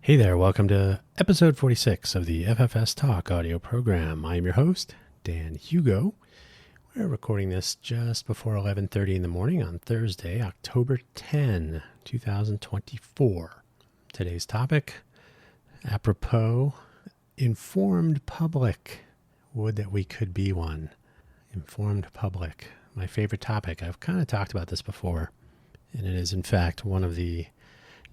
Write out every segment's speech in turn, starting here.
Hey there, welcome to episode 46 of the FFS Talk audio program. I'm your host, Dan Hugo. We're recording this just before 11:30 in the morning on Thursday, October 10, 2024. Today's topic, apropos, informed public. Would that we could be one. Informed public, my favorite topic. I've kind of talked about this before, and it is in fact one of the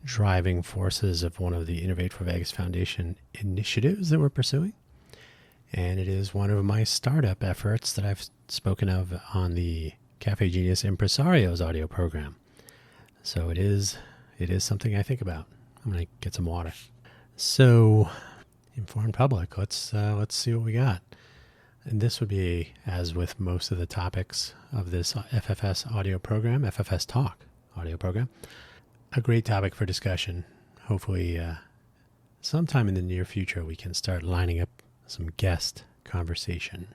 driving forces of one of the Innovate for Vegas Foundation initiatives that we're pursuing. And it is one of my startup efforts that I've spoken of on the Cafe Genius Impresarios audio program. So it is something I think about. I'm going to get some water. So, informed public, let's see what we got. And this would be, as with most of the topics of this FFS audio program, FFS Talk audio program, a great topic for discussion. Hopefully, sometime in the near future, we can start lining up some guest conversation.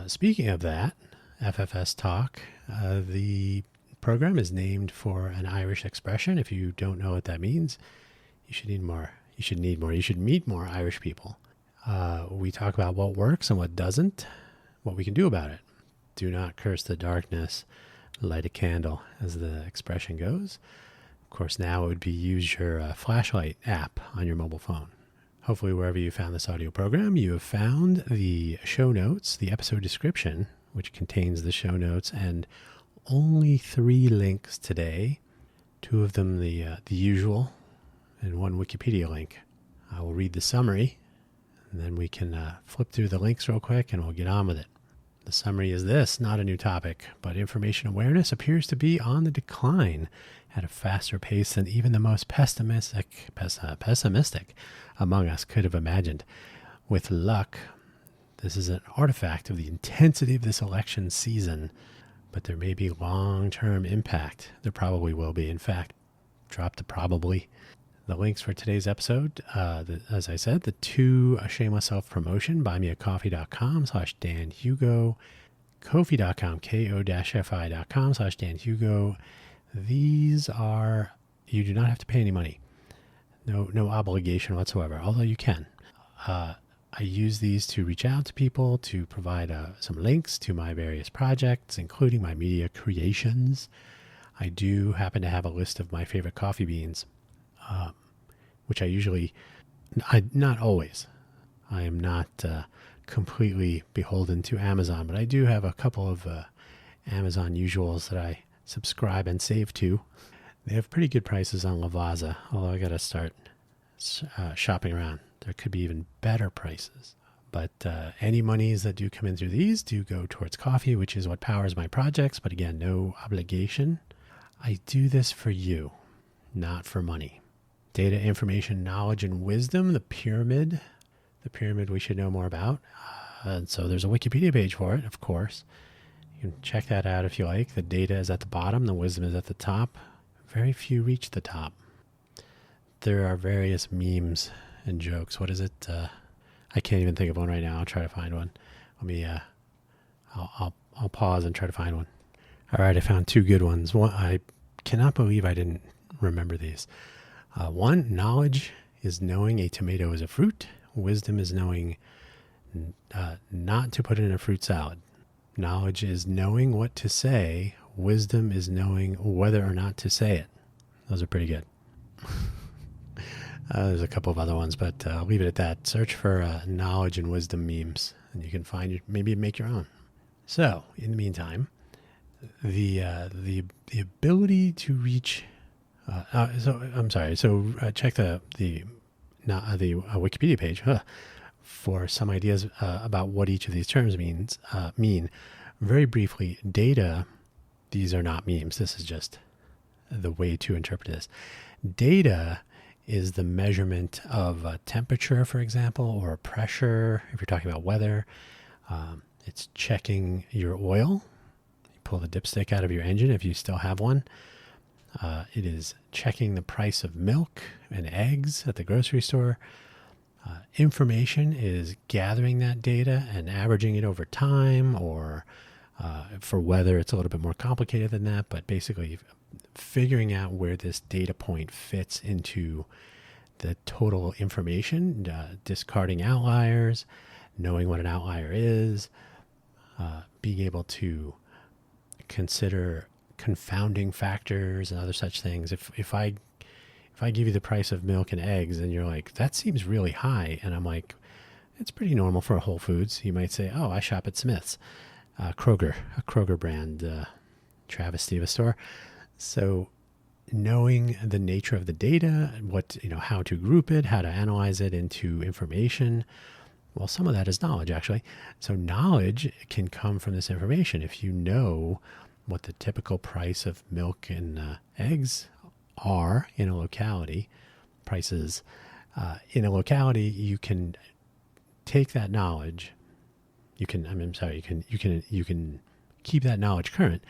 Speaking of that, FFS Talk, the program is named for an Irish expression. If you don't know what that means, you should meet more Irish people. We talk about what works and what doesn't, what we can do about it. Do not curse the darkness, light a candle, as the expression goes. Of course, now it would be use your flashlight app on your mobile phone. Hopefully, wherever you found this audio program, you have found the show notes, the episode description, which contains the show notes, and only 3 links today. 2 of them the usual, and 1 Wikipedia link. I will read the summary, and then we can flip through the links real quick, and we'll get on with it. The summary is this: not a new topic, but information awareness appears to be on the decline at a faster pace than even the most pessimistic among us could have imagined. With luck, this is an artifact of the intensity of this election season, but there may be long-term impact. There probably will be. In fact, drop the probably. The links for today's episode, as I said, the 2 shameless self-promotion, buymeacoffee.com/DanHugo, Ko-fi.com, ko-fi.com/DanHugo. These are, you do not have to pay any money. No obligation whatsoever, although you can. I use these to reach out to people, to provide some links to my various projects, including my media creations. I do happen to have a list of my favorite coffee beans, which not always. I am not completely beholden to Amazon, but I do have a couple of Amazon usuals that I subscribe and save to. They have pretty good prices on Lavazza, although I got to start shopping around. There could be even better prices. But any monies that do come in through these do go towards coffee, which is what powers my projects. But again, no obligation. I do this for you, not for money. Data, information, knowledge, and wisdom, the pyramid we should know more about. And so there's a Wikipedia page for it, of course. You can check that out if you like. The data is at the bottom. The wisdom is at the top. Very few reach the top. There are various memes and jokes. What is it? I can't even think of one right now. I'll try to find one. Let me, I'll pause and try to find one. All right, I found 2 good ones. One, I cannot believe I didn't remember these. 1, knowledge is knowing a tomato is a fruit. Wisdom is knowing not to put it in a fruit salad. Knowledge is knowing what to say. Wisdom is knowing whether or not to say it. Those are pretty good. There's a couple of other ones, but I'll leave it at that. Search for knowledge and wisdom memes, and you can find maybe make your own. So, in the meantime, the ability to reach. Check the Wikipedia page for some ideas about what each of these terms mean. Very briefly, data. These are not memes. This is just the way to interpret this. Data is the measurement of temperature, for example, or pressure. If you're talking about weather, it's checking your oil. You pull the dipstick out of your engine if you still have one. It is checking the price of milk and eggs at the grocery store. Information is gathering that data and averaging it over time, or for weather, it's a little bit more complicated than that, but basically figuring out where this data point fits into the total information, discarding outliers, knowing what an outlier is, being able to consider confounding factors and other such things. If I give you the price of milk and eggs and you're like, that seems really high, and I'm like, it's pretty normal for Whole Foods, you might say, oh, I shop at Smith's, a Kroger brand, travesty of a store. So knowing the nature of the data, how to group it, how to analyze it into information. Well, some of that is knowledge, actually. So knowledge can come from this information. If you know what the typical price of milk and eggs are in a locality, prices in a locality, you can take that knowledge. You can keep that knowledge current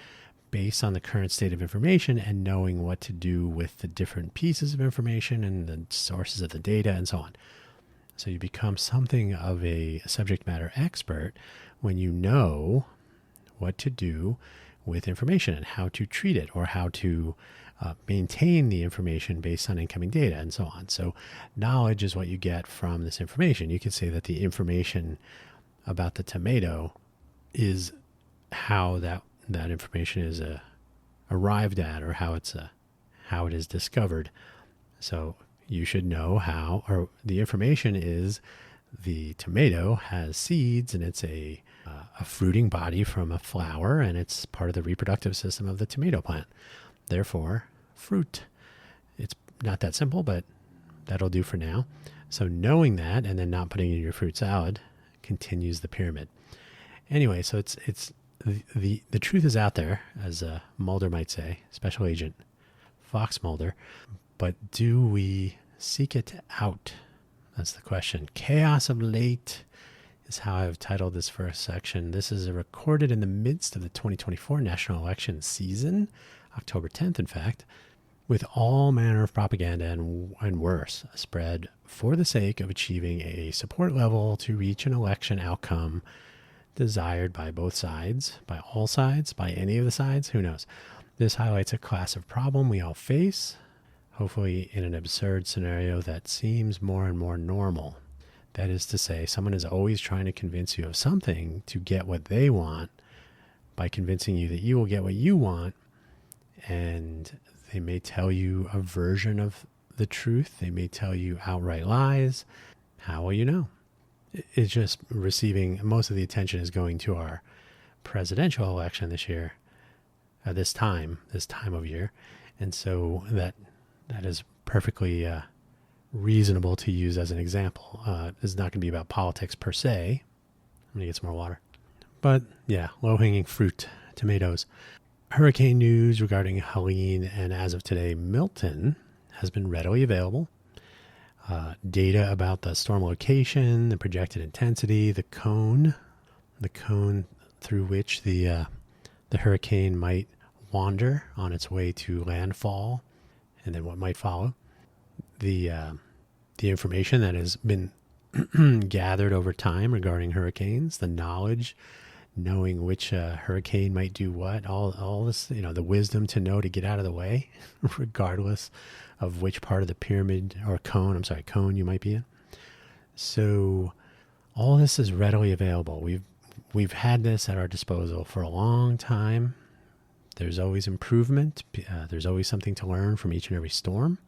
based on the current state of information and knowing what to do with the different pieces of information and the sources of the data and so on. So you become something of a subject matter expert when you know what to do with information and how to treat it, or how to maintain the information based on incoming data and so on. So knowledge is what you get from this information. You could say that the information about the tomato is how that information is arrived at, or how it is discovered. So you should know how, or the information is the tomato has seeds and it's a fruiting body from a flower, and it's part of the reproductive system of the tomato plant. Therefore, fruit. It's not that simple, but that'll do for now. So knowing that and then not putting it in your fruit salad continues the pyramid. Anyway, so it's the truth is out there, as Mulder might say, Special Agent Fox Mulder. But do we seek it out? That's the question. Chaos of late is how I've titled this first section. This is recorded in the midst of the 2024 national election season, October 10th, in fact, with all manner of propaganda and worse spread for the sake of achieving a support level to reach an election outcome desired by both sides, by all sides, by any of the sides, who knows. This highlights a class of problem we all face, hopefully in an absurd scenario that seems more and more normal. That is to say, someone is always trying to convince you of something to get what they want by convincing you that you will get what you want, and they may tell you a version of the truth. They may tell you outright lies. How will you know? It's just receiving, most of the attention is going to our presidential election this year, this time of year. And so that is perfectly reasonable to use as an example. It's not going to be about politics per se. I'm going to get some more water. But yeah, low-hanging fruit, tomatoes. Hurricane news regarding Helene and, as of today, Milton has been readily available. Data about the storm location, the projected intensity, the cone through which the hurricane might wander on its way to landfall, and then what might follow. The information that has been gathered over time regarding hurricanes, the knowledge, knowing which hurricane might do what, all this, the wisdom to know to get out of the way, regardless of which part of the pyramid or cone you might be in. So all this is readily available. We've had this at our disposal for a long time. There's always improvement. There's always something to learn from each and every storm.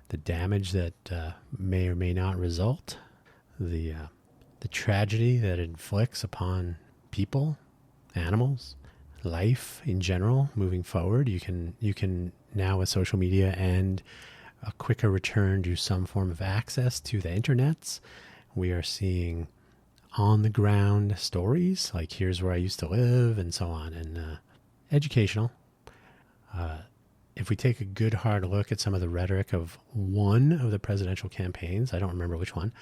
The damage that may or may not result, the tragedy that it inflicts upon people, animals, life in general. Moving forward, you can now, with social media and a quicker return to some form of access to the internets, we are seeing on the ground stories like here's where I used to live and so on, and educational. If we take a good hard look at some of the rhetoric of one of the presidential campaigns, I don't remember which one,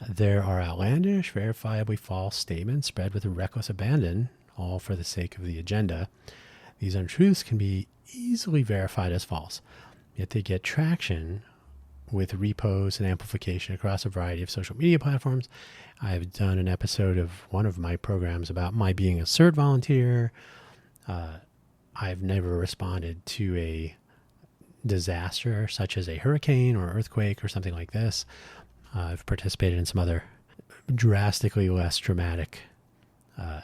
there are outlandish, verifiably false statements spread with a reckless abandon, all for the sake of the agenda. These untruths can be easily verified as false, yet they get traction with reposts and amplification across a variety of social media platforms. I've done an episode of one of my programs about my being a CERT volunteer. I've never responded to a disaster, such as a hurricane or earthquake or something like this. I've participated in some other drastically less dramatic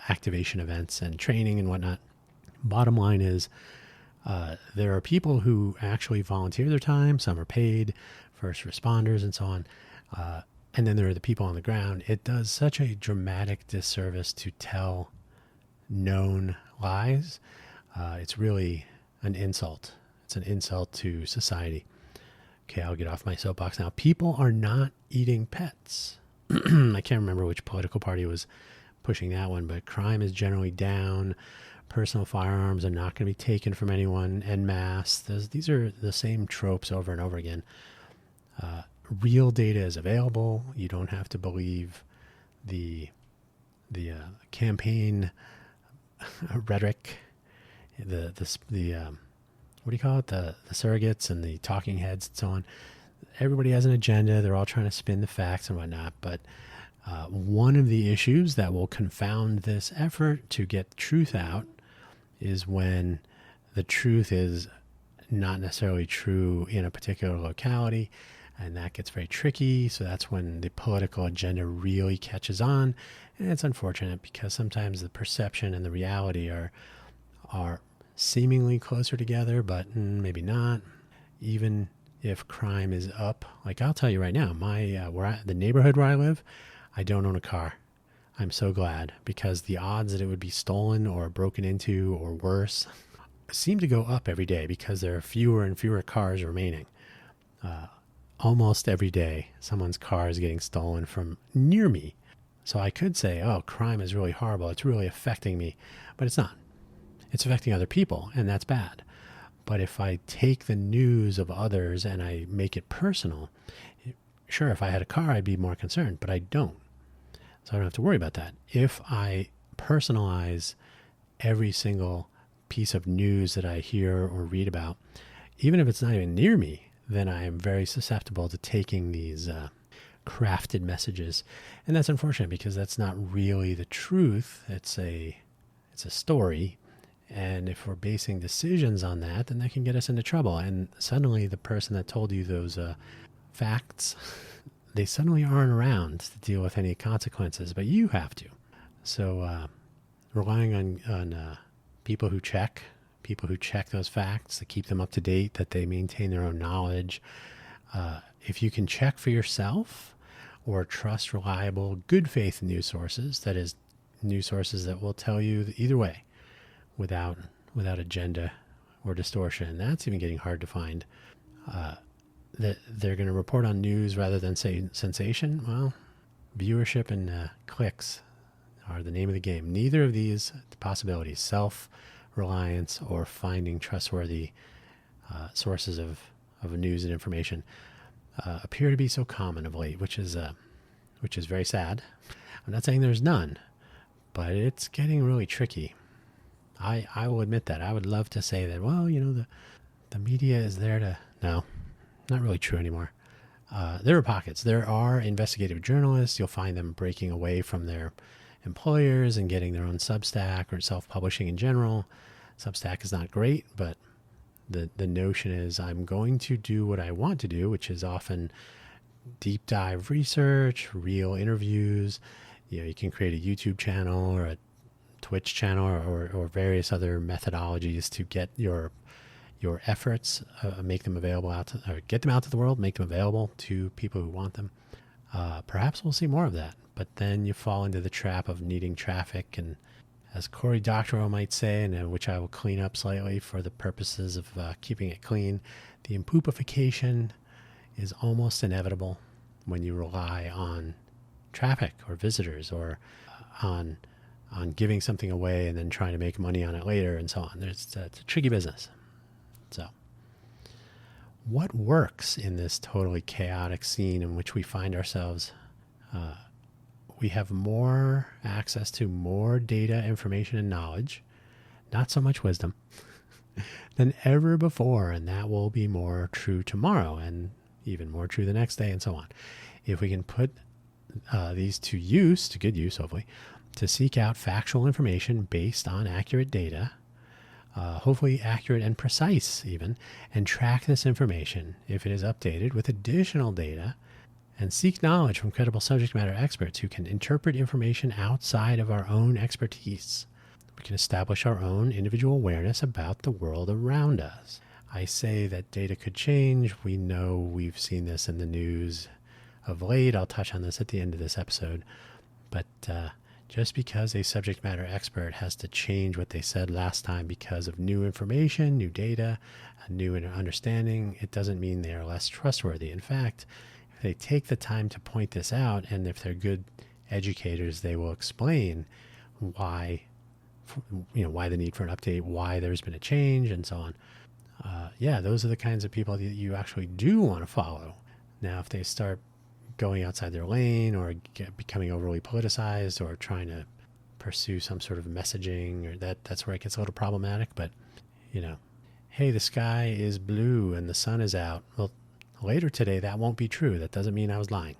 activation events and training and whatnot. Bottom line is, there are people who actually volunteer their time. Some are paid, first responders and so on. And then there are the people on the ground. It does such a dramatic disservice to tell known lies. It's really an insult. It's an insult to society. Okay, I'll get off my soapbox now. People are not eating pets. I can't remember which political party was pushing that one, but crime is generally down. Personal firearms are not going to be taken from anyone en masse. These are the same tropes over and over again. Real data is available. You don't have to believe the campaign rhetoric, the what do you call it? The surrogates and the talking heads and so on. Everybody has an agenda. They're all trying to spin the facts and whatnot. But one of the issues that will confound this effort to get truth out is when the truth is not necessarily true in a particular locality, and that gets very tricky. So that's when the political agenda really catches on, and it's unfortunate because sometimes the perception and the reality are seemingly closer together, but maybe not. Even if crime is up, like I'll tell you right now, the neighborhood where I live, I don't own a car. I'm so glad, because the odds that it would be stolen or broken into or worse seem to go up every day because there are fewer and fewer cars remaining. Almost every day, someone's car is getting stolen from near me. So I could say, oh, crime is really horrible. It's really affecting me. But it's not. It's affecting other people, and that's bad. But if I take the news of others and I make it personal, sure, if I had a car, I'd be more concerned, but I don't. So I don't have to worry about that. If I personalize every single piece of news that I hear or read about, even if it's not even near me, then I am very susceptible to taking these crafted messages. And that's unfortunate because that's not really the truth. It's a story. And if we're basing decisions on that, then that can get us into trouble. And suddenly the person that told you those facts, they suddenly aren't around to deal with any consequences, but you have to. So relying on people who check those facts, to keep them up to date, that they maintain their own knowledge. If you can check for yourself or trust reliable, good faith news sources, that is, news sources that will tell you either way without agenda or distortion. That's even getting hard to find. That they're going to report on news rather than say sensation. Well, viewership and clicks are the name of the game. Neither of these possibilities, self-reliance or finding trustworthy sources of news and information, appear to be so common of late, which is very sad. I'm not saying there's none, but it's getting really tricky. I will admit that. I would love to say that, well, the media is there to... No, not really true anymore. There are pockets. There are investigative journalists. You'll find them breaking away from their employers and getting their own Substack or self-publishing in general. Substack is not great, but the notion is I'm going to do what I want to do, which is often deep dive research, real interviews. You can create a YouTube channel or a Twitch channel or various other methodologies to get your efforts, make them available or get them out to the world, make them available to people who want them. Perhaps we'll see more of that, but then you fall into the trap of needing traffic, and as Cory Doctorow might say, and which I will clean up slightly for the purposes of keeping it clean, the impoopification is almost inevitable when you rely on traffic or visitors or on giving something away and then trying to make money on it later and so on. It's a tricky business. So what works in this totally chaotic scene in which we find ourselves? We have more access to more data, information, and knowledge, not so much wisdom, than ever before, and that will be more true tomorrow and even more true the next day and so on. If we can put these to use, to good use hopefully, to seek out factual information based on accurate data, hopefully accurate and precise even, and track this information if it is updated with additional data, and seek knowledge from credible subject matter experts who can interpret information outside of our own expertise. We can establish our own individual awareness about the world around us. I say that data could change. We know, we've seen this in the news of late. I'll touch on this at the end of this episode. But just because a subject matter expert has to change what they said last time because of new information, new data, a new understanding, it doesn't mean they are less trustworthy. In fact, if they take the time to point this out, and if they're good educators, they will explain why the need for an update, why there's been a change, and so on. Those are the kinds of people that you actually do want to follow. Now, if they start going outside their lane or becoming overly politicized or trying to pursue some sort of messaging, or that's where it gets a little problematic. But, hey, the sky is blue and the sun is out. Well, later today, that won't be true. That doesn't mean I was lying.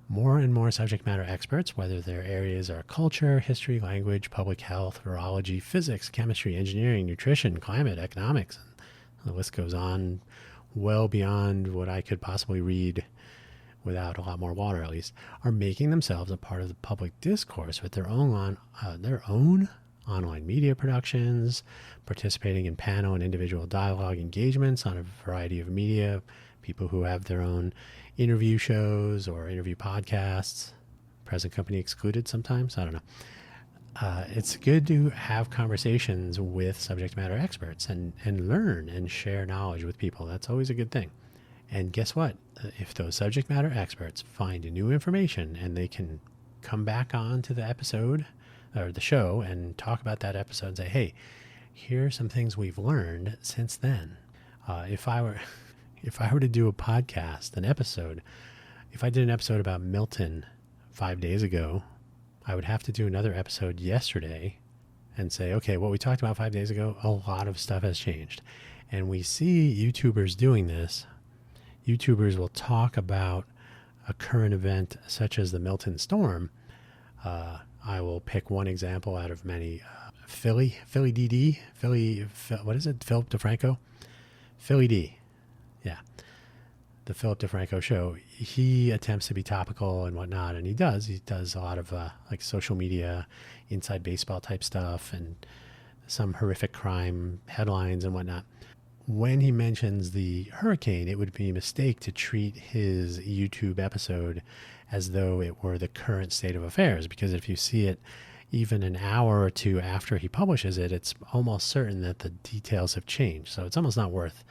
More and more subject matter experts, whether their areas are culture, history, language, public health, virology, physics, chemistry, engineering, nutrition, climate, economics, and the list goes on well beyond what I could possibly read without a lot more water, at least, are making themselves a part of the public discourse with their own online media productions, participating in panel and individual dialogue engagements on a variety of media, people who have their own interview shows or interview podcasts, present company excluded sometimes, I don't know. It's good to have conversations with subject matter experts and learn and share knowledge with people. That's always a good thing. And guess what? If those subject matter experts find new information and they can come back on to the episode or the show and talk about that episode and say, hey, here are some things we've learned since then. If I were to do a podcast, if I did an episode about Milton 5 days ago, I would have to do another episode yesterday and say, okay, what we talked about 5 days ago, a lot of stuff has changed. And we see YouTubers doing this. YouTubers will talk about a current event such as the Milton storm. I will pick one example out of many. Philly DD, what is it? Philip DeFranco? Philly D. Yeah. The Philip DeFranco show. He attempts to be topical and whatnot, and he does. He does a lot of like social media, inside baseball type stuff, and some horrific crime headlines and whatnot. When he mentions the hurricane, it would be a mistake to treat his YouTube episode as though it were the current state of affairs, because if you see it even an hour or two after he publishes it, it's almost certain that the details have changed. So it's almost not worth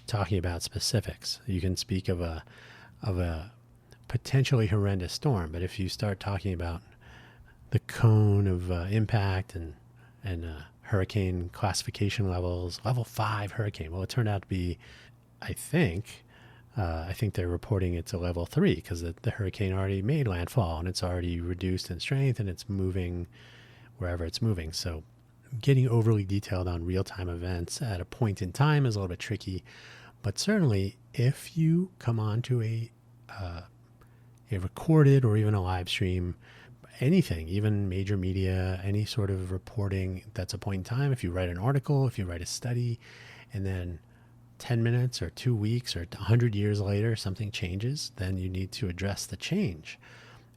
talking about specifics. You can speak of a potentially horrendous storm, but if you start talking about the cone of impact and hurricane classification levels, level 5 hurricane, well, it turned out to be, I think they're reporting it's a level 3 because the hurricane already made landfall and it's already reduced in strength and it's moving wherever it's moving. So getting overly detailed on real-time events at a point in time is a little bit tricky, but certainly if you come on to a recorded or even a live stream, anything, even major media, any sort of reporting that's a point in time, if you write an article, if you write a study, and then 10 minutes or 2 weeks or 100 years later something changes, then you need to address the change.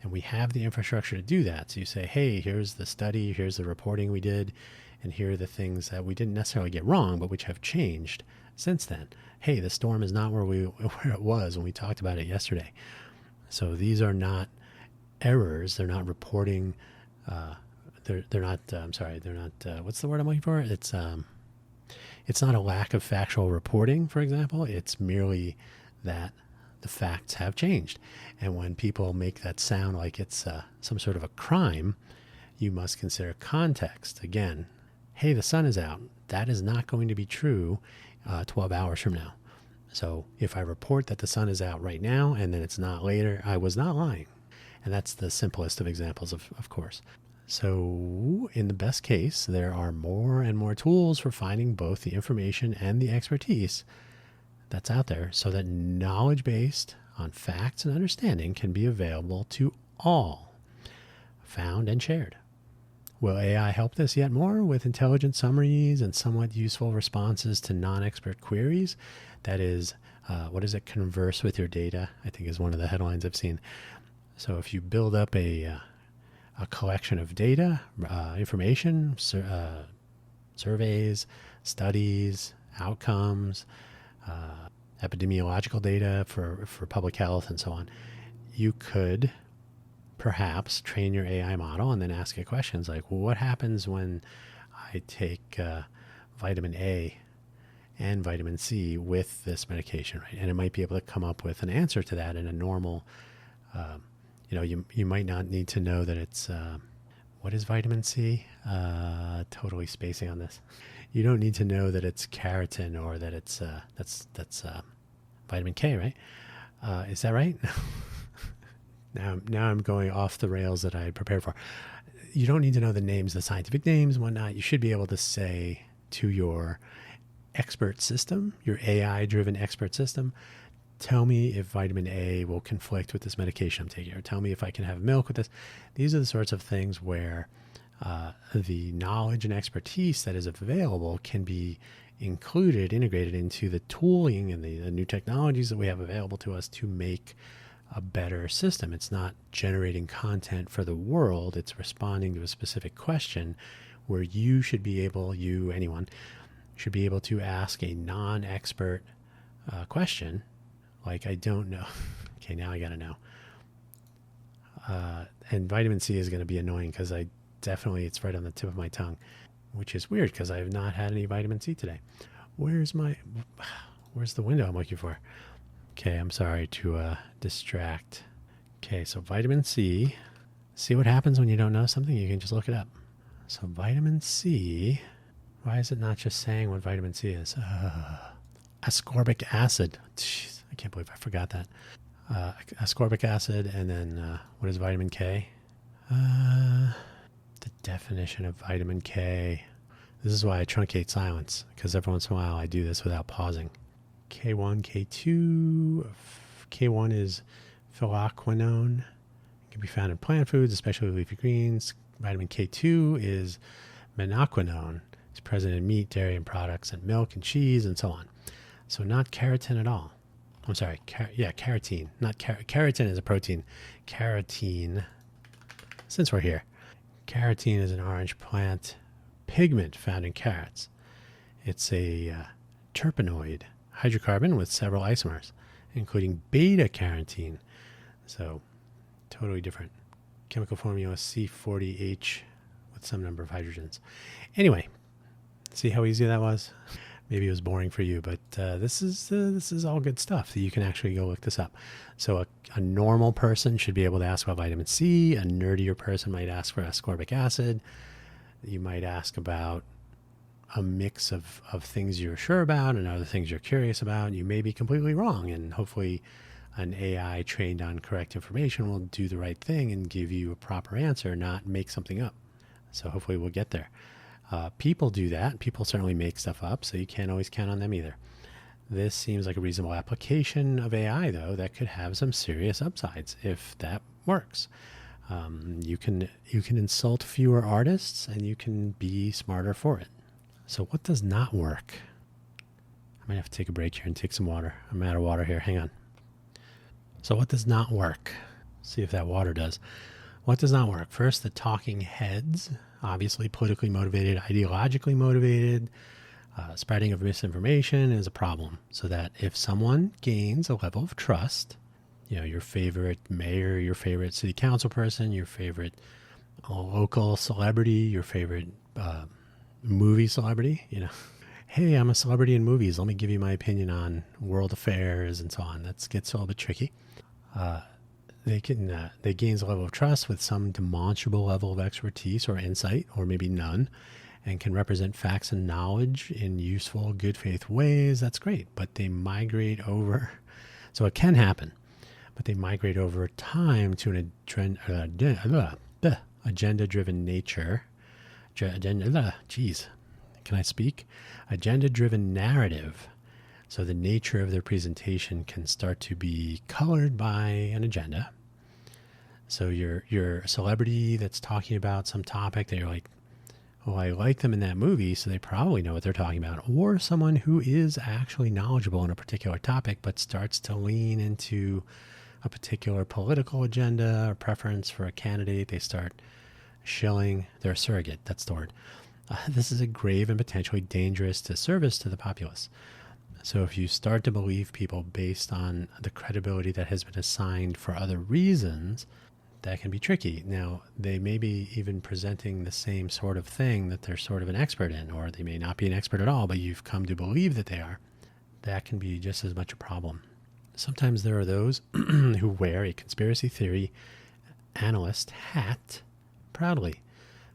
And we have the infrastructure to do that. So you say, hey, here's the study, here's the reporting we did, and here are the things that we didn't necessarily get wrong, but which have changed since then. Hey, the storm is not where it was when we talked about it yesterday. So these are not errors. They're not reporting. They're not. What's the word I'm looking for? It's not a lack of factual reporting, for example. It's merely that the facts have changed. And when people make that sound like it's some sort of a crime, you must consider context. Again, hey, the sun is out. That is not going to be true 12 hours from now. So if I report that the sun is out right now and then it's not later, I was not lying. And that's the simplest of examples, of course. So in the best case, there are more and more tools for finding both the information and the expertise that's out there so that knowledge based on facts and understanding can be available to all, found and shared. Will AI help this yet more with intelligent summaries and somewhat useful responses to non-expert queries? That is, what is it? Converse with your data, I think is one of the headlines I've seen. So if you build up a collection of data, information, surveys, studies, outcomes, epidemiological data for public health and so on, you could perhaps train your AI model and then ask it questions like, well, what happens when I take vitamin A and vitamin C with this medication, right? And it might be able to come up with an answer to that in a normal, you might not need to know that it's, what is vitamin C? Totally spacing on this. You don't need to know that it's keratin or that it's, that's vitamin K, right? Is that right? Now I'm going off the rails that I had prepared for. You don't need to know the names, the scientific names and whatnot. You should be able to say to your expert system, your AI-driven expert system, tell me if vitamin A will conflict with this medication I'm taking, or tell me if I can have milk with this. These are the sorts of things where the knowledge and expertise that is available can be integrated into the tooling and the new technologies that we have available to us to make a better system. It's not generating content for the world. It's responding to a specific question where you should be able, anyone, should be able to ask a non-expert question like, I don't know. Okay, now I got to know. And vitamin C is going to be annoying because it's right on the tip of my tongue, which is weird because I have not had any vitamin C today. Where's the window I'm looking for? Okay, I'm sorry to distract. Okay, so vitamin C. See what happens when you don't know something? You can just look it up. So vitamin C. Why is it not just saying what vitamin C is? Ascorbic acid. Jeez, I can't believe I forgot that. Ascorbic acid, and then what is vitamin K? The definition of vitamin K. This is why I truncate silence, because every once in a while I do this without pausing. K1, K2. K1 is phylloquinone. It can be found in plant foods, especially leafy greens. Vitamin K2 is menaquinone. It's present in meat, dairy, and products, and milk and cheese, and so on. So not keratin at all. I'm sorry, keratin. Not keratin is a protein. Keratin, since we're here, keratin is an orange plant pigment found in carrots. It's a terpenoid hydrocarbon with several isomers, including beta-carotene. So totally different. Chemical formula C40H with some number of hydrogens. Anyway, see how easy that was? Maybe it was boring for you, but this is all good stuff. So you can actually go look this up. So a normal person should be able to ask about vitamin C. A nerdier person might ask for ascorbic acid. You might ask about a mix of things you're sure about and other things you're curious about. You may be completely wrong, and hopefully an AI trained on correct information will do the right thing and give you a proper answer, not make something up. So hopefully we'll get there. People do that. People certainly make stuff up, so you can't always count on them either. This seems like a reasonable application of AI, though, that could have some serious upsides if that works. You can insult fewer artists, and you can be smarter for it. So what does not work? I might have to take a break here and take some water. I'm out of water here. Hang on. So what does not work? See if that water does. What does not work? First, the talking heads, obviously politically motivated, ideologically motivated. Spreading of misinformation is a problem. So that if someone gains a level of trust, your favorite mayor, your favorite city council person, your favorite local celebrity, your favorite movie celebrity, hey, I'm a celebrity in movies. Let me give you my opinion on world affairs and so on. That gets a little bit tricky. They gains a level of trust with some demonstrable level of expertise or insight, or maybe none, and can represent facts and knowledge in useful, good faith ways. That's great. But they migrate over. So it can happen, but they migrate over time to an agenda-driven nature. Can I speak? Agenda-driven narrative. So the nature of their presentation can start to be colored by an agenda. So you're a celebrity that's talking about some topic that you're like, oh, I like them in that movie, so they probably know what they're talking about. Or someone who is actually knowledgeable in a particular topic, but starts to lean into a particular political agenda or preference for a candidate. They start shilling. They're a surrogate. That's the word. This is a grave and potentially dangerous disservice to the populace. So if you start to believe people based on the credibility that has been assigned for other reasons, that can be tricky. Now, they may be even presenting the same sort of thing that they're sort of an expert in, or they may not be an expert at all, but you've come to believe that they are. That can be just as much a problem. Sometimes there are those who wear a conspiracy theory analyst hat proudly.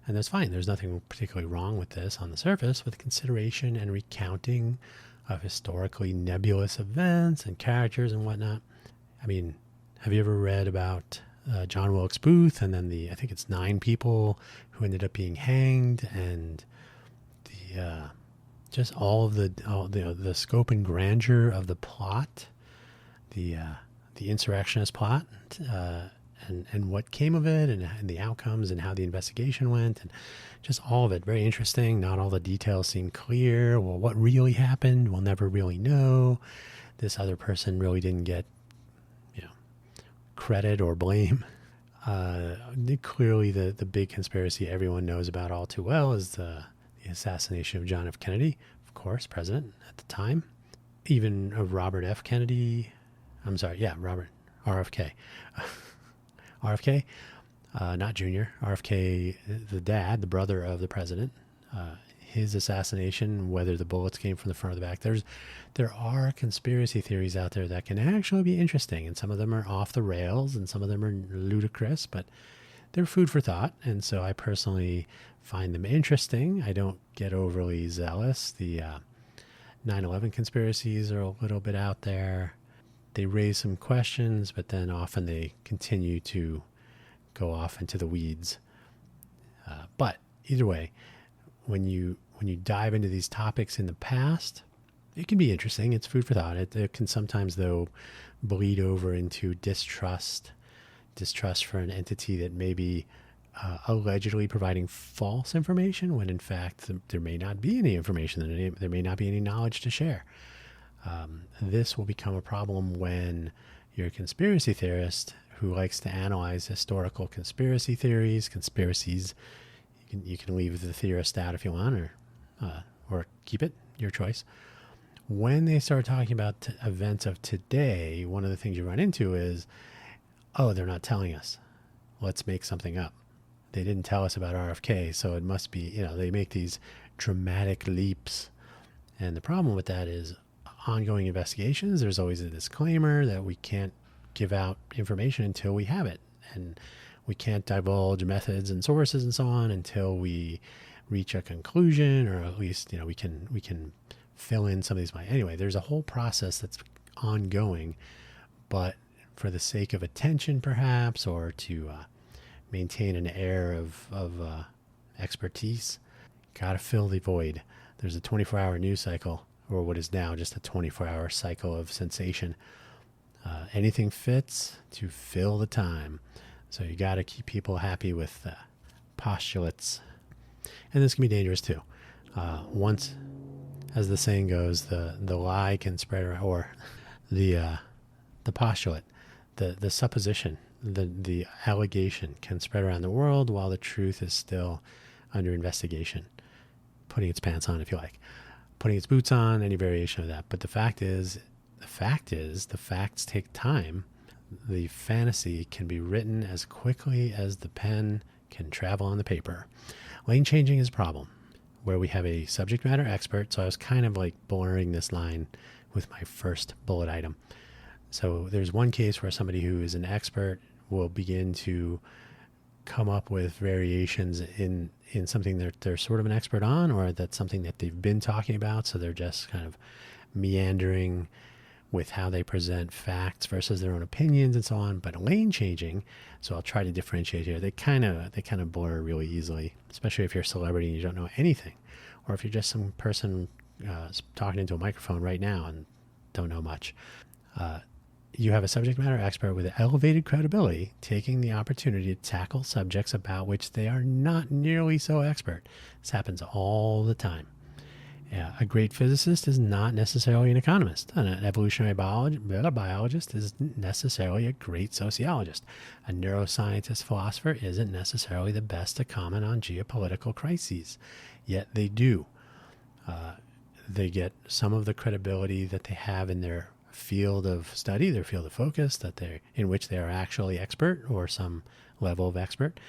And that's fine. There's nothing particularly wrong with this on the surface, with consideration and recounting of historically nebulous events and characters and whatnot. I mean, have you ever read about John Wilkes Booth and then I think it's 9 people who ended up being hanged, and the just all of the scope and grandeur of the plot, the insurrectionist plot, and what came of it, and the outcomes, and how the investigation went, and just all of it. Very interesting. Not all the details seem clear. Well, what really happened, we'll never really know. This other person really didn't get, credit or blame. Clearly, the big conspiracy everyone knows about all too well is the assassination of John F. Kennedy, of course, president at the time. Even of Robert F. Kennedy. I'm sorry, yeah, Robert RFK. RFK, not Junior. RFK, the dad, the brother of the president. His assassination, whether the bullets came from the front or the back. There are conspiracy theories out there that can actually be interesting, and some of them are off the rails, and some of them are ludicrous, but they're food for thought, and so I personally find them interesting. I don't get overly zealous. The 9/11 conspiracies are a little bit out there. They raise some questions, but then often they continue to go off into the weeds. But either way, when you dive into these topics in the past, it can be interesting. It's food for thought. It can sometimes, though, bleed over into distrust for an entity that may be allegedly providing false information, when in fact there may not be any information. There may not be any knowledge to share. This will become a problem when you're a conspiracy theorist who likes to analyze historical conspiracy theories, conspiracies. You can leave the theorist out if you want, or keep it, your choice. When they start talking about events of today, one of the things you run into is, oh, they're not telling us. Let's make something up. They didn't tell us about RFK, so it must be, they make these dramatic leaps. And the problem with that is ongoing investigations. There's always a disclaimer that we can't give out information until we have it. And we can't divulge methods and sources and so on until we reach a conclusion, or at least, we can fill in some of these. Anyway, there's a whole process that's ongoing, but for the sake of attention, perhaps, or to maintain an air of expertise, got to fill the void. There's a 24-hour news cycle, or what is now just a 24-hour cycle of sensation. Anything fits to fill the time. So you got to keep people happy with postulates. And this can be dangerous too. Once, as the saying goes, the lie can spread around, or the postulate, the supposition, the allegation can spread around the world while the truth is still under investigation, putting its pants on, if you like, putting its boots on, any variation of that. But the facts take time. The fantasy can be written as quickly as the pen can travel on the paper. Lane changing is a problem, where we have a subject matter expert. So I was kind of like blurring this line with my first bullet item. So there's one case where somebody who is an expert will begin to come up with variations in something that they're sort of an expert on, or that's something that they've been talking about. So they're just kind of meandering with how they present facts versus their own opinions and so on. But lane changing, so I'll try to differentiate here. They kind of blur really easily, especially if you're a celebrity and you don't know anything, or if you're just some person talking into a microphone right now and don't know much. You have a subject matter expert with elevated credibility taking the opportunity to tackle subjects about which they are not nearly so expert. This happens all the time. Yeah, a great physicist is not necessarily an economist. An evolutionary biologist isn't necessarily a great sociologist. A neuroscientist philosopher isn't necessarily the best to comment on geopolitical crises. Yet they do. They get some of the credibility that they have in their field of study, their field of focus, in which they are actually expert or some level of expert.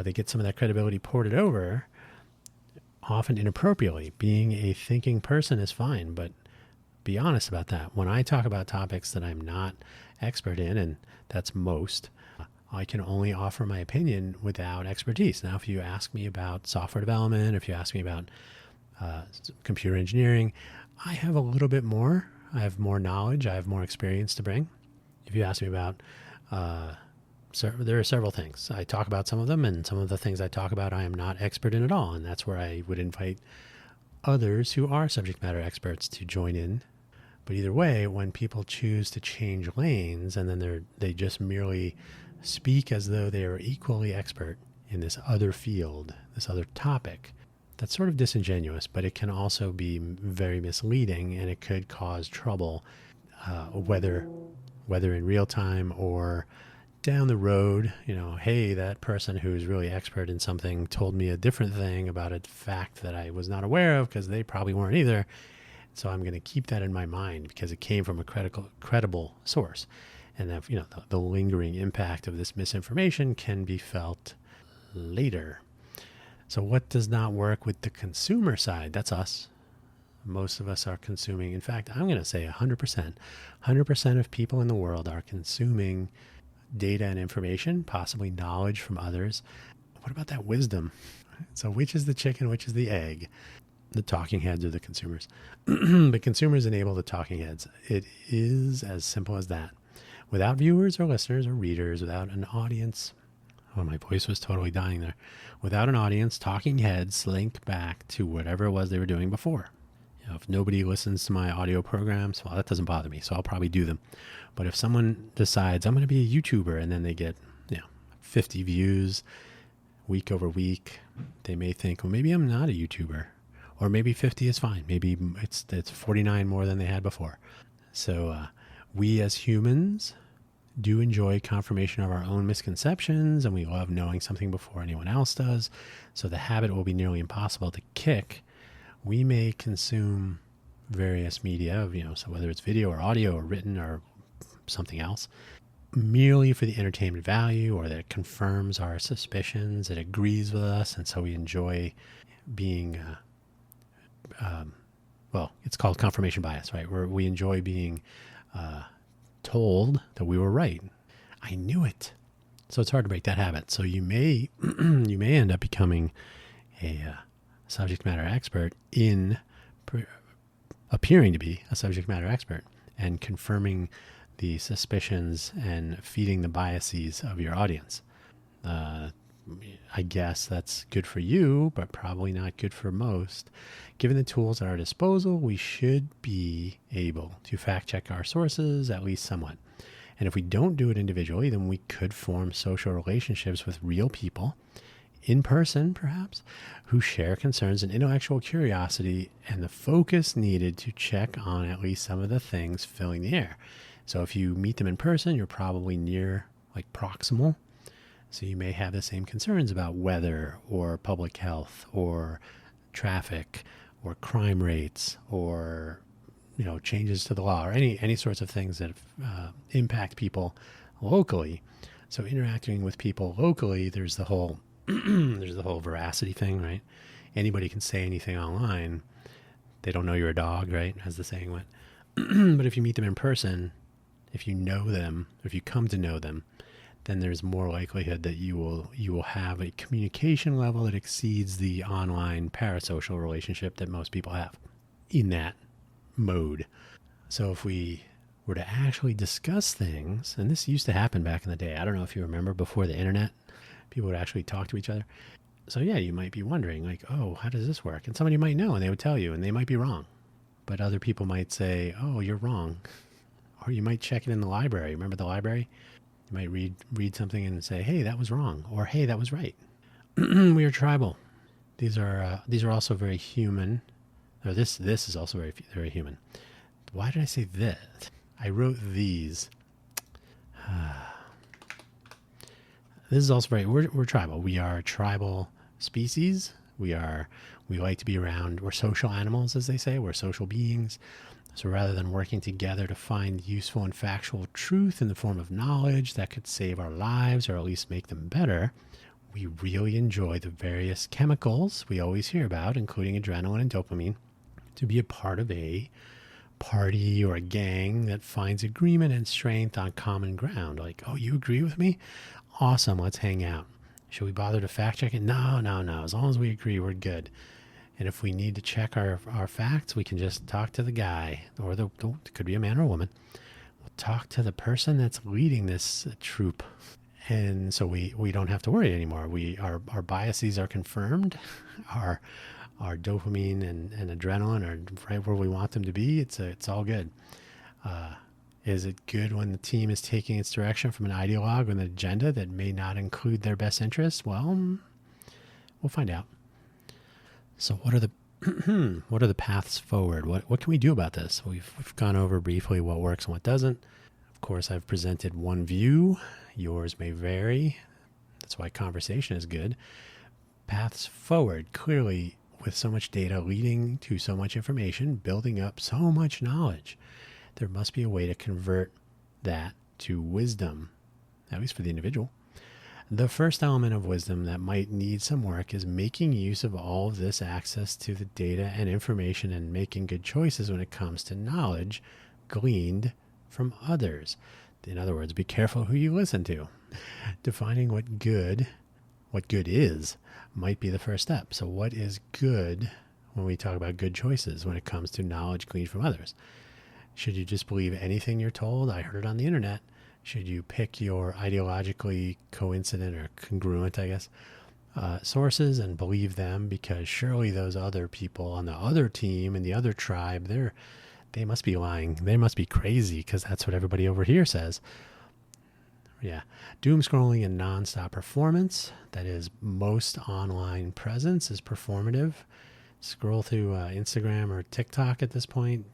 They get some of that credibility ported over, often inappropriately. Being a thinking person is fine, but be honest about that. When I talk about topics that I'm not expert in, and that's most, I can only offer my opinion without expertise. Now, if you ask me about software development, if you ask me about computer engineering, I have a little bit more. I have more knowledge. I have more experience to bring. If you ask me about, there are several things. I talk about some of them, and some of the things I talk about I am not expert in at all. And that's where I would invite others who are subject matter experts to join in. But either way, when people choose to change lanes and then they just merely speak as though they are equally expert in this other field, this other topic, that's sort of disingenuous, but it can also be very misleading, and it could cause trouble, whether in real time or down the road. Hey, that person who's really expert in something told me a different thing about a fact that I was not aware of, because they probably weren't either. So I'm going to keep that in my mind because it came from a credible source. And that, the lingering impact of this misinformation can be felt later. So what does not work with the consumer side? That's us. Most of us are consuming. In fact, I'm going to say 100%. 100% of people in the world are consuming data and information, possibly knowledge from others. What about that wisdom? So which is the chicken, which is the egg? The talking heads or the consumers? The consumers enable the talking heads. It is as simple as that. Without viewers or listeners or readers, without an audience. Oh, my voice was totally dying there. Without an audience, talking heads link back to whatever it was they were doing before. If nobody listens to my audio programs, well, that doesn't bother me, so I'll probably do them. But if someone decides I'm going to be a YouTuber, and then they get 50 views week over week, they may think, well, maybe I'm not a YouTuber. Or maybe 50 is fine. Maybe it's 49 more than they had before. So we as humans do enjoy confirmation of our own misconceptions, and we love knowing something before anyone else does. So the habit will be nearly impossible to kick. We may consume various media, so whether it's video or audio or written or something else, merely for the entertainment value, or that it confirms our suspicions, it agrees with us, and so we enjoy being, it's called confirmation bias, right? Where we enjoy being told that we were right. I knew it. So it's hard to break that habit. So you may end up becoming a subject matter expert in appearing to be a subject matter expert and confirming the suspicions and feeding the biases of your audience. I guess that's good for you, but probably not good for most. Given the tools at our disposal, we should be able to fact check our sources, at least somewhat. And if we don't do it individually, then we could form social relationships with real people, in person perhaps, who share concerns and intellectual curiosity and the focus needed to check on at least some of the things filling the air. So if you meet them in person, you're probably near, proximal. So you may have the same concerns about weather or public health or traffic or crime rates or, changes to the law or any sorts of things that impact people locally. So interacting with people locally, there's the whole veracity thing, right? Anybody can say anything online. They don't know you're a dog, right? As the saying went. But if you meet them in person, if you know them, if you come to know them, then there's more likelihood that you will have a communication level that exceeds the online parasocial relationship that most people have in that mode. So if we were to actually discuss things, and this used to happen back in the day, I don't know if you remember before the internet, people would actually talk to each other. So yeah, you might be wondering oh, how does this work? And somebody might know and they would tell you, and they might be wrong. But other people might say, oh, you're wrong. Or you might check it in the library. Remember the library? You might read something and say, hey, that was wrong. Or hey, that was right. We are tribal. These are also very human. Or this is also very human. Why did I say this? I wrote these. This is also very, we're tribal. We are a tribal species. We like to be around, we're social animals, as they say. We're social beings. So rather than working together to find useful and factual truth in the form of knowledge that could save our lives or at least make them better, we really enjoy the various chemicals we always hear about, including adrenaline and dopamine, to be a part of a party or a gang that finds agreement and strength on common ground. Like, oh, you agree with me? Awesome, let's hang out. Should we bother to fact check it? No. As long as we agree, we're good. And if we need to check our facts, we can just talk to the guy, or it could be a man or a woman. We'll talk to the person that's leading this troop. And so we don't have to worry anymore. Our biases are confirmed. Our dopamine and adrenaline are right where we want them to be. It's all good. Is it good when the team is taking its direction from an ideologue with an agenda that may not include their best interests? Well, we'll find out. So what are the paths forward? What can we do about this? We've gone over briefly what works and what doesn't. Of course, I've presented one view. Yours may vary. That's why conversation is good. Paths forward, clearly, with so much data leading to so much information, building up so much knowledge, there must be a way to convert that to wisdom, at least for the individual. The first element of wisdom that might need some work is making use of all of this access to the data and information and making good choices when it comes to knowledge gleaned from others. In other words, be careful who you listen to. Defining what good is might be the first step. So what is good when we talk about good choices when it comes to knowledge gleaned from others? Should you just believe anything you're told? I heard it on the internet. Should you pick your ideologically coincident or congruent, I guess, sources and believe them? Because surely those other people on the other team and the other tribe, they must be lying. They must be crazy because that's what everybody over here says. Yeah. Doom scrolling and nonstop performance. That is, most online presence is performative. Scroll through Instagram or TikTok at this point,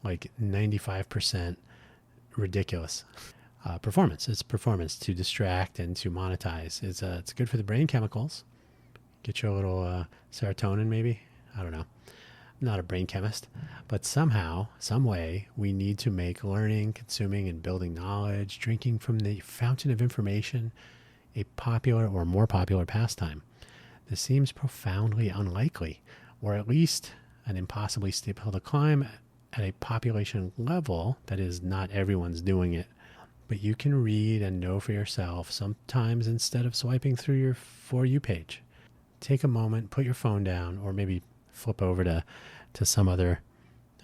like 95% ridiculous. Performance. It's performance to distract and to monetize. It's good for the brain chemicals. Get you a little serotonin, maybe. I don't know. I'm not a brain chemist, but somehow, some way, we need to make learning, consuming, and building knowledge, drinking from the fountain of information, a popular or more popular pastime. This seems profoundly unlikely, or at least an impossibly steep hill to climb at a population level. That is, not everyone's doing it. But you can read and know for yourself sometimes instead of swiping through your For You page. Take a moment, put your phone down, or maybe flip over to some other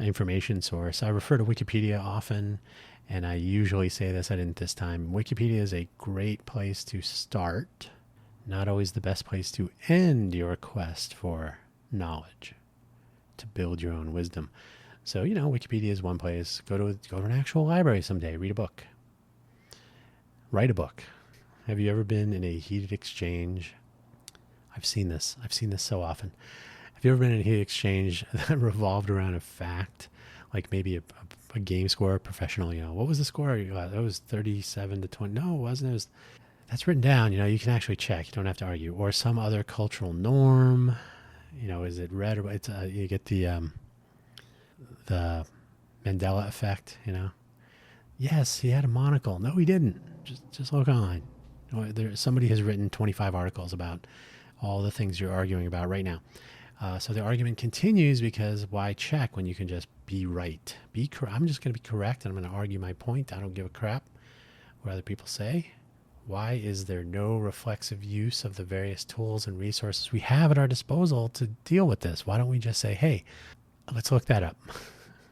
information source. I refer to Wikipedia often, and I usually say this, I didn't this time. Wikipedia is a great place to start, not always the best place to end your quest for knowledge, to build your own wisdom. So, Wikipedia is one place. Go to an actual library someday, read a book. Write a book. Have you ever been in a heated exchange? I've seen this so often. Have you ever been in a heated exchange that revolved around a fact, like maybe a game score, professional? What was the score? That was 37-20. No, it wasn't. That's written down. You can actually check. You don't have to argue. Or some other cultural norm. Is it red or it's you get the Mandela effect. Yes, he had a monocle. No, he didn't. Just look online. Somebody has written 25 articles about all the things you're arguing about right now. So the argument continues because why check when you can just be right? I'm just going to be correct and I'm going to argue my point. I don't give a crap what other people say. Why is there no reflexive use of the various tools and resources we have at our disposal to deal with this? Why don't we just say, hey, let's look that up.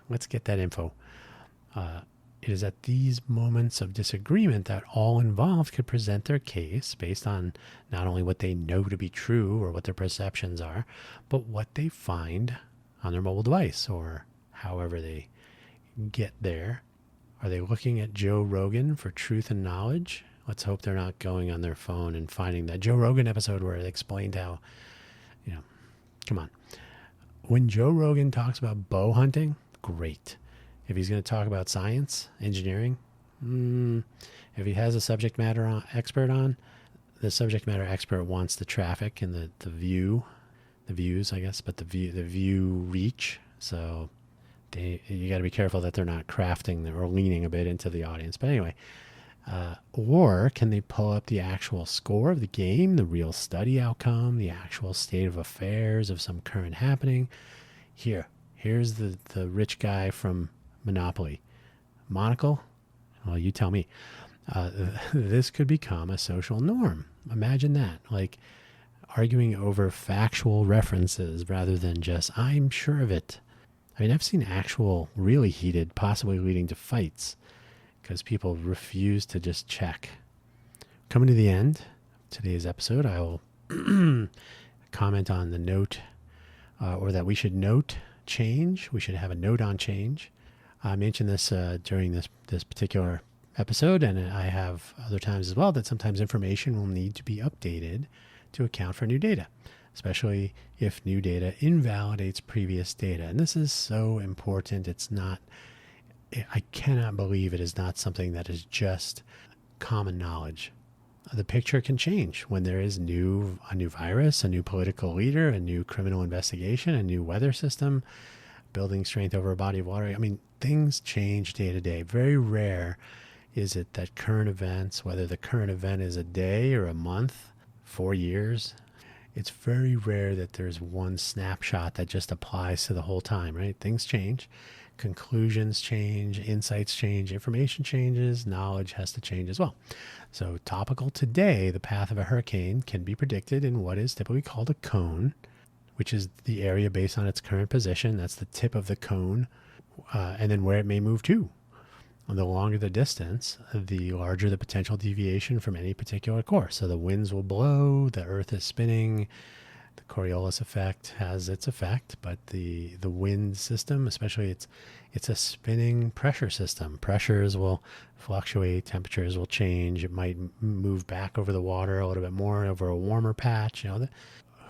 Let's get that info. It is at these moments of disagreement that all involved could present their case based on not only what they know to be true or what their perceptions are, but what they find on their mobile device or however they get there. Are they looking at Joe Rogan for truth and knowledge? Let's hope they're not going on their phone and finding that Joe Rogan episode where it explained how, come on. When Joe Rogan talks about bow hunting, great. If he's going to talk about science, engineering, if he has a subject matter expert on, the subject matter expert wants the traffic and the views, I guess, but the view reach. So you got to be careful that they're not crafting or leaning a bit into the audience. But anyway, or can they pull up the actual score of the game, the real study outcome, the actual state of affairs of some current happening? Here's the rich guy from Monopoly. Monocle? Well, you tell me. This could become a social norm. Imagine that. Like arguing over factual references rather than just, I'm sure of it. I mean, I've seen actual really heated, possibly leading to fights because people refuse to just check. Coming to the end of today's episode, I will comment on the note or that we should note change. We should have a note on change. I mentioned this during this particular episode, and I have other times as well, that sometimes information will need to be updated to account for new data, especially if new data invalidates previous data. And this is so important. I cannot believe it is not something that is just common knowledge. The picture can change when there is a new virus, a new political leader, a new criminal investigation, a new weather system, building strength over a body of water. I mean, things change day to day. Very rare is it that current events, whether the current event is a day or a month, 4 years, it's very rare that there's one snapshot that just applies to the whole time, right? Things change, conclusions change, insights change, information changes, knowledge has to change as well. So topical today, the path of a hurricane can be predicted in what is typically called a cone, which is the area based on its current position. That's the tip of the cone, and then where it may move to. The longer the distance, the larger the potential deviation from any particular course. So the winds will blow, the earth is spinning, the Coriolis effect has its effect, but the wind system, especially it's a spinning pressure system. Pressures will fluctuate, temperatures will change. It might move back over the water a little bit more over a warmer patch.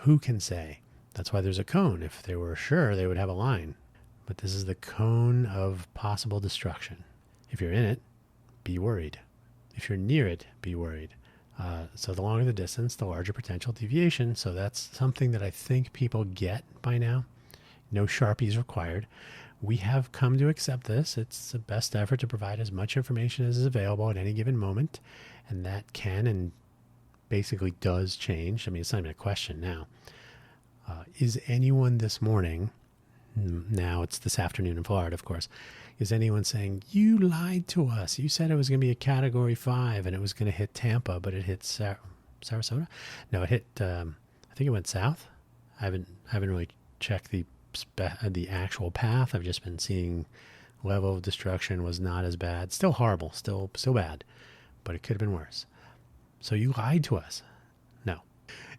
Who can say? That's why there's a cone. If they were sure, they would have a line. But this is the cone of possible destruction. If you're in it, be worried. If you're near it, be worried. So the longer the distance, the larger potential deviation. So that's something that I think people get by now. No Sharpies required. We have come to accept this. It's the best effort to provide as much information as is available at any given moment. And that can and basically does change. I mean, it's not even a question now. Is anyone this morning, now it's this afternoon in Florida, of course, is anyone saying, you lied to us? You said it was going to be a Category 5 and it was going to hit Tampa, but it hit Sarasota? No, it hit, I think it went south. I haven't really checked the actual path. I've just been seeing level of destruction was not as bad. Still horrible, still bad, but it could have been worse. So you lied to us. No,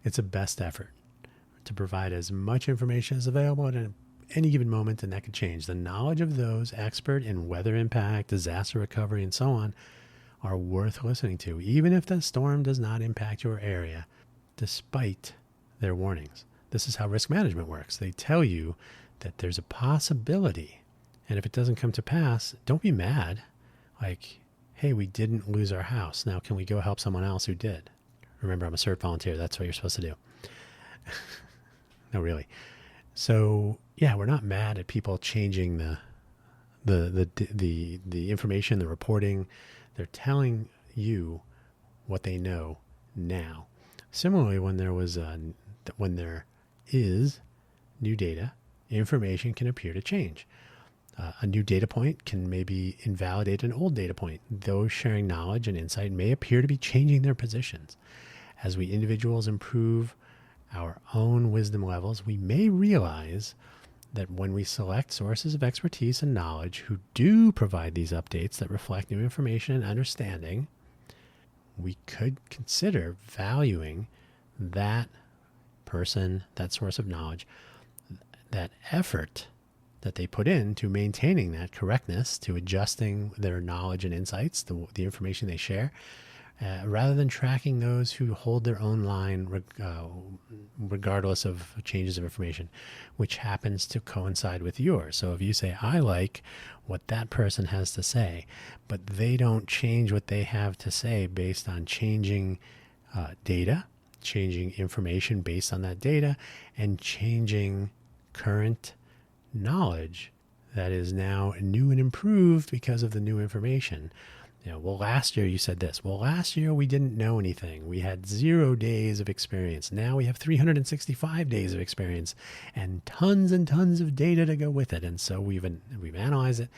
it's a best effort to provide as much information as available at any given moment, and that could change. The knowledge of those expert in weather impact, disaster recovery, and so on are worth listening to, even if the storm does not impact your area, despite their warnings. This is how risk management works. They tell you that there's a possibility, and if it doesn't come to pass, don't be mad. Like, hey, we didn't lose our house. Now, can we go help someone else who did? Remember, I'm a CERT volunteer. That's what you're supposed to do. No, really. So, yeah, we're not mad at people changing the information, the reporting. They're telling you what they know now. Similarly, when there is new data, information can appear to change. A new data point can maybe invalidate an old data point. Those sharing knowledge and insight may appear to be changing their positions. As we individuals improve our own wisdom levels, we may realize that when we select sources of expertise and knowledge who do provide these updates that reflect new information and understanding, we could consider valuing that person, that source of knowledge, that effort that they put into maintaining that correctness, to adjusting their knowledge and insights, the information they share, rather than tracking those who hold their own line regardless of changes of information, which happens to coincide with yours. So if you say, I like what that person has to say, but they don't change what they have to say based on changing data, changing information based on that data, and changing current knowledge that is now new and improved because of the new information. Well, last year you said this. Well, last year we didn't know anything. We had 0 days of experience. Now we have 365 days of experience and tons of data to go with it. And so we've analyzed it.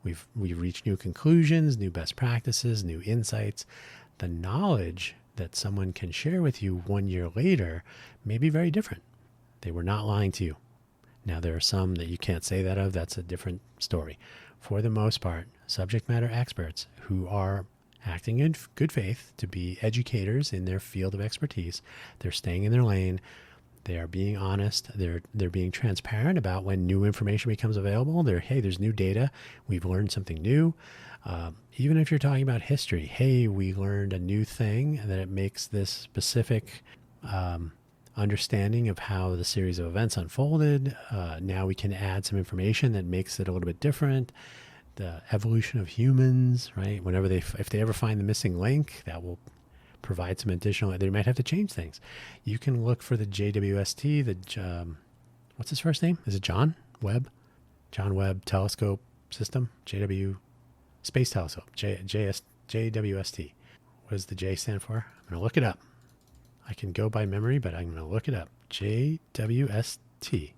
We've reached new conclusions, new best practices, new insights. The knowledge that someone can share with you 1 year later may be very different. They were not lying to you. Now, there are some that you can't say that of. That's a different story. For the most part, subject matter experts who are acting in good faith to be educators in their field of expertise, they're staying in their lane. They are being honest. They're being transparent about when new information becomes available. Hey, there's new data. We've learned something new. Even if you're talking about history, hey, we learned a new thing that it makes this specific understanding of how the series of events unfolded. Now we can add some information that makes it a little bit different. The evolution of humans, right? If they ever find the missing link, that will provide some additional. They might have to change things. You can look for the JWST. What's his first name? Is it John Webb? John Webb Telescope System. Space Telescope. JWST. What does the J stand for? I'm going to look it up. I can go by memory, but I'm going to look it up. JWST.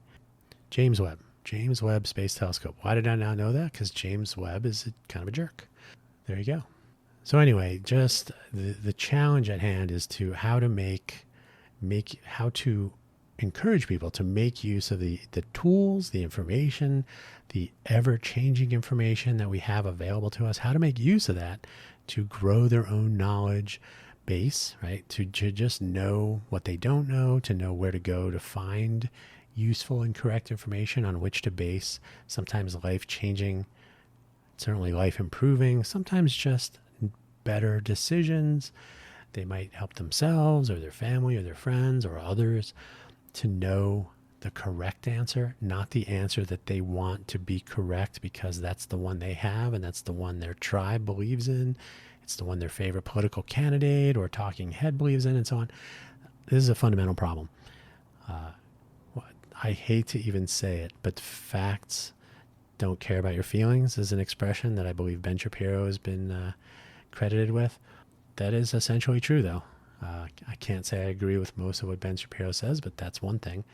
James Webb Space Telescope. Why did I not know that? Because James Webb is kind of a jerk. There you go. So anyway, just the challenge at hand is to how to encourage people to make use of the tools, the information, the ever-changing information that we have available to us, how to make use of that to grow their own knowledge base, right? To just know what they don't know, to know where to go to find useful and correct information on which to base sometimes life-changing, certainly life-improving, sometimes just better decisions. They might help themselves or their family or their friends or others to know the correct answer, not the answer that they want to be correct because that's the one they have and that's the one their tribe believes in. It's the one their favorite political candidate or talking head believes in, and so on. This is a fundamental problem. I hate to even say it, but facts don't care about your feelings is an expression that I believe Ben Shapiro has been credited with. That is essentially true, though. I can't say I agree with most of what Ben Shapiro says, but that's one thing.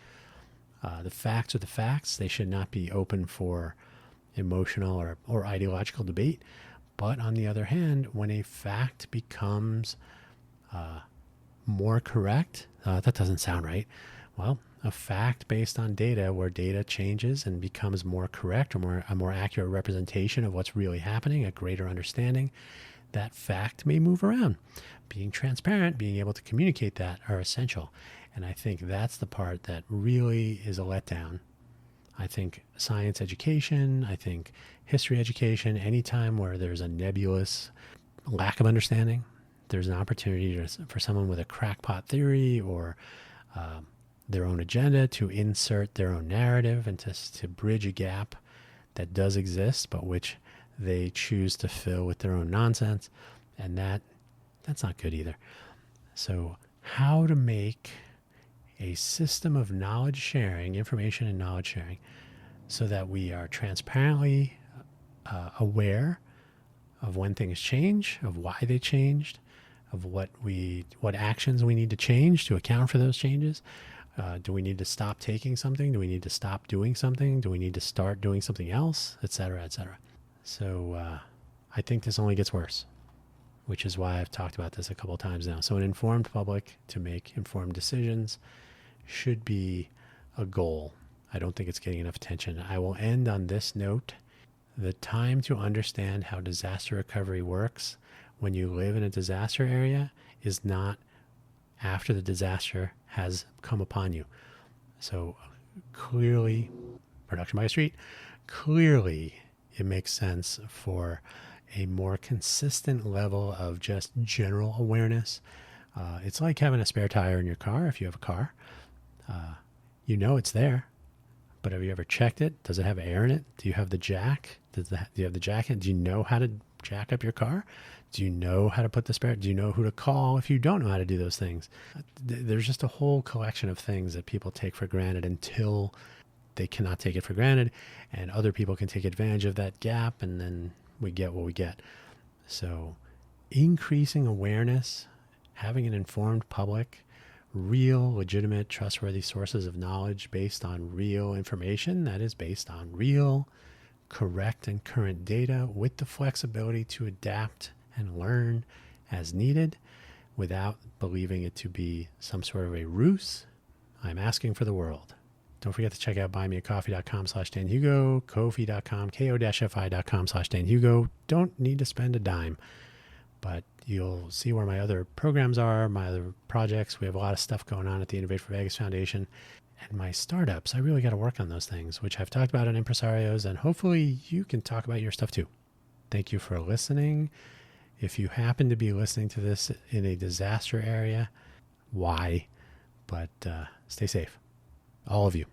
The facts are the facts. They should not be open for emotional or ideological debate. But on the other hand, when a fact becomes more correct, that doesn't sound right. Well, a fact based on data where data changes and becomes more correct or a more accurate representation of what's really happening, a greater understanding, that fact may move around. Being transparent, being able to communicate that are essential. And I think that's the part that really is a letdown. I think science education, I think history education, anytime where there's a nebulous lack of understanding, there's an opportunity for someone with a crackpot theory or their own agenda to insert their own narrative and to bridge a gap that does exist, but which they choose to fill with their own nonsense. And that's not good either. So how to make a system of knowledge sharing, information and knowledge sharing, so that we are transparently aware of when things change, of why they changed, of what actions we need to change to account for those changes. Do we need to stop taking something? Do we need to stop doing something? Do we need to start doing something else, et cetera, et cetera? So I think this only gets worse, which is why I've talked about this a couple of times now. So an informed public to make informed decisions should be a goal. I don't think it's getting enough attention. I will end on this note. The time to understand how disaster recovery works when you live in a disaster area is not after the disaster has come upon you. So clearly, production by a street, Clearly, it makes sense for a more consistent level of just general awareness. It's like having a spare tire in your car if you have a car. You know it's there, but have you ever checked it? Does it have air in it? Do you have the jack? Do you have the jack in? Do you know how to jack up your car? Do you know how to put the spare? Do you know who to call if you don't know how to do those things? There's just a whole collection of things that people take for granted until they cannot take it for granted, and other people can take advantage of that gap, and then we get what we get. So increasing awareness, having an informed public, real, legitimate, trustworthy sources of knowledge based on real information that is based on real, correct, and current data with the flexibility to adapt and learn as needed without believing it to be some sort of a ruse. I'm asking for the world. Don't forget to check out buymeacoffee.com/DanHugo, ko-fi.com, ko-fi.com/DanHugo. Don't need to spend a dime, but you'll see where my other programs are, my other projects. We have a lot of stuff going on at the Innovate for Vegas Foundation. And my startups, I really got to work on those things, which I've talked about on Impresarios, and hopefully you can talk about your stuff too. Thank you for listening. If you happen to be listening to this in a disaster area, why? But stay safe. All of you.